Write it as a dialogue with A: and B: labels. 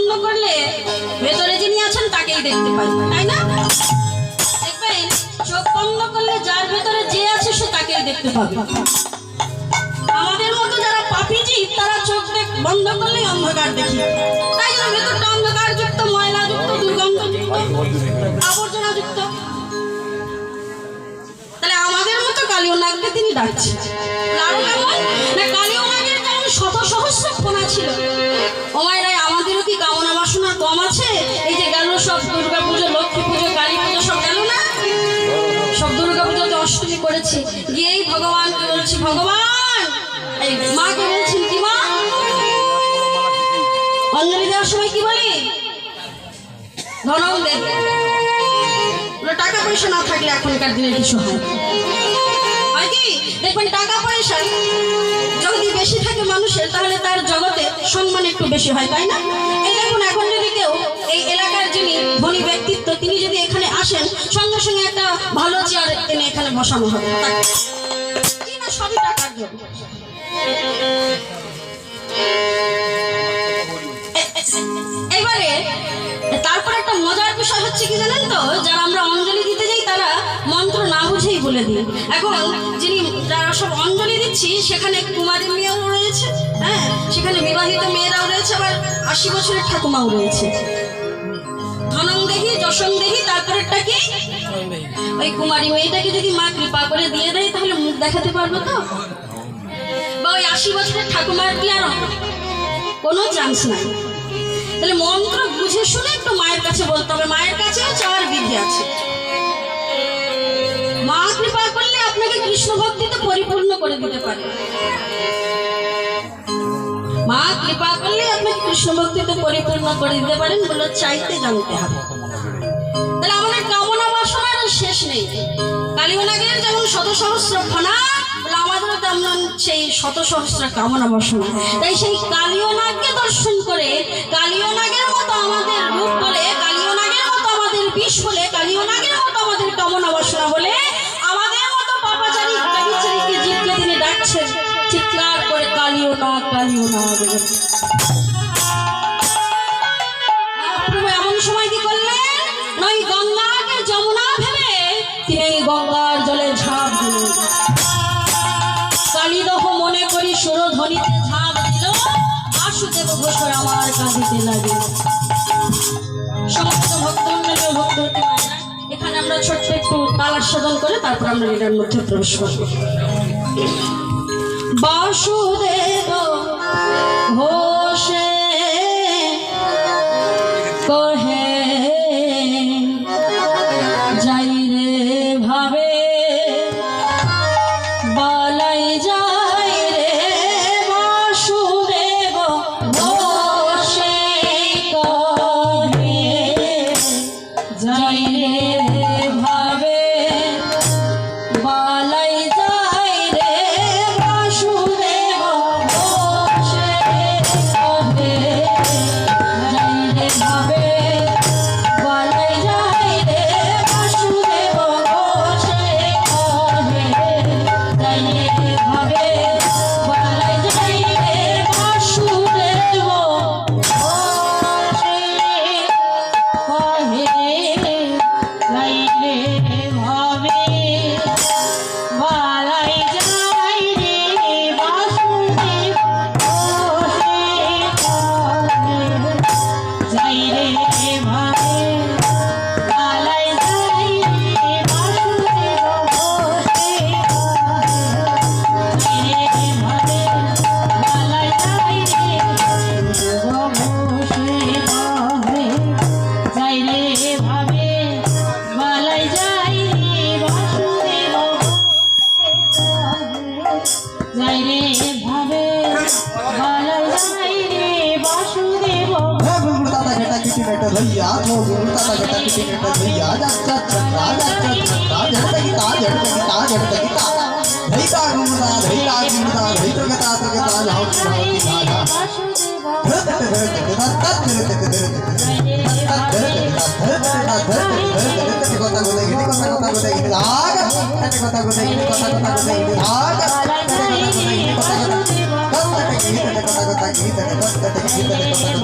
A: বন্ধ করলে ভেতরে যিনি আছেন তাকেই দেখতে পাই, তাই না? দেখবেন চোখ বন্ধ করলে যার ভেতরে যে আছে সে তাকেই দেখতে পাবে। আমাদের মতো যারা পাপীজি তারা চোখ বন্ধ করলেই অন্ধকার দেখি, তাই জন্য ভেতরটা অন্ধকার যুক্ত, ময়লা যুক্ত, দুর্গন্ধ যুক্ত, আবর্জনা যুক্ত। তাহলে আমাদের মতো কালীয় নাগকে তিনি ডাকছেন। আরো কেমন না, কালীয় নাগের যেমন শত সহস্র ফোনা ছিল, ওমাইরাই আমাদেরও কি কামনা বাসনা কম আছে? এই যে গেল সব দুর্গা পুজো, লক্ষ্মী পুজো, কালী পুজো সব গেল না? সব দুর্গা পুজোতে অষ্টমী করেছি, গিয়েই ভগবানকে বলছি, ভগবান, এই মাকে বলছেন কি মা, অঞ্জলি দেওয়ার সময় কি বলি? ধনং দে। টাকা পয়সা না থাকলে এখনকার দিনে কিছু হয় কি? দেখবেন টাকা পয়সা যদি বেশি থাকে মানুষের, তাহলে তার জগতে সম্মান একটু বেশি হয়, তাই না? এই দেখুন, এখন যদি কেউ এই এলাকার যিনি ধনী ব্যক্তিত্ব তিনি যদি এখানে আসেন, সঙ্গে সঙ্গে একটা ভালো চেয়ার এনে এখানে বসানো হবে, কি না? সবই টাকার জন্য। এবারে তারপর একটা মজার বিষয় হচ্ছে কি জানেন তো, যারা আমরা অঞ্জলি দিতে যাই তারা মন্ত্র না বুঝেই বলে দিই। এখন যিনি যারা সব অঞ্জলি দিচ্ছি সেখানে কুমারী মেয়েও রয়েছে, হ্যাঁ, সেখানে বিবাহিত মেয়েরাও রয়েছে, আবার 80 বছরের ঠাকুমাও রয়েছে। ধনং দেহি, যশং দেহি, তারপরেরটা কি? ওই কুমারী মেয়েটাকে যদি মা কৃপা করে দিয়ে দেয় তাহলে মুখ দেখাতে পারবো তো? বা ওই 80 বছরের ঠাকুমার কি আর কোনো চান্স নাই? তাহলে মন্ত্র বুঝে শুনে একটু মায়ের কাছে বলতে হবে, মায়ের কাছেও চাওয়ার বিদ্যা আছে। মা কৃপা করলে আপনাকে কৃষ্ণ ভক্তিতে পরিপূর্ণ করে দিতে পারে। মা কৃপা করলে আপনাকে কৃষ্ণ ভক্তিতে পরিপূর্ণ করে দিতে পারেন, বলে চাইতে জানতে হবে। তাহলে আমাদের কামনা বাসনার শেষ নেই। কালীয় নাগের যেমন শত সহস্র ফনা, আমাদেরও তেমন সেই শত সহস্র কামনা বাসনা। তাই সেই কালীয় নাগকে দর্শন করে, কালীয় নাগের মতো আমাদের রূপ বলে, কালীয় নাগের মতো আমাদের বিষ বলে, কালীয় নাগের মতো আমাদের কামনা বাসনা বলে, আমাদের মতো পাপাচারী ব্যভিচারীকে জীবকে তিনি ডাকছেন চিৎকার করে, কালীয় নাগ, কালীয় নাগ। এমন সময় কি করলেন? নয় গঙ্গাকে যমুনা ভেবে তিনি গঙ্গার জলে ঝাঁপ দিলেন। কালীদহ মনে করি সুরধ্বনিতে ঝাঁপ দিল, বাসুদেব ঘোষ আমার কাঁদিতে লাগিল। সমস্ত ভক্তমণ্ডলী ভক্তবতী মায়েরা, এখানে আমরা ছোট্ট একটু তাল আস্বাদন করে তারপর আমরা এটার মধ্যে প্রবেশ করব। বাসুদেব ঘোষে কহে যাই রে ভাবে, বালাই যাই রে বাসুদেব ঘোষে কহে যাই রে ভাবে, বালাই যাই রে বাসুদেব ঘোষে কহে যাই রে ভাবে, বালাই যাই রে বাসুদেব ঘোষে কহে যাই রে ভাবে, বালাই যাই রে বাসুদেব ঘোষে কহে যাই রে ভাবে, বালাই যাই রে বাসুদেব ঘোষে কহে যাই রে ভাবে, বালাই যাই রে বাসুদেব ঘোষে কহে যাই রে ভাবে, বালাই যাই রে বাসুদেব ঘোষে কহে যাই রে ভাবে, বালাই যাই রে বাসুদেব যাই রে ভাবে, বালাই যাই রে বাসুদেব।
B: दादा घटा किसी बेटा भैया तो दादा घटा किसी बेटा भैया जट जट राजा जट जट झड़ता की ताज झड़ता की ताज धैता गुमदा धैतो के ताज हाउ की राजा কথা কথা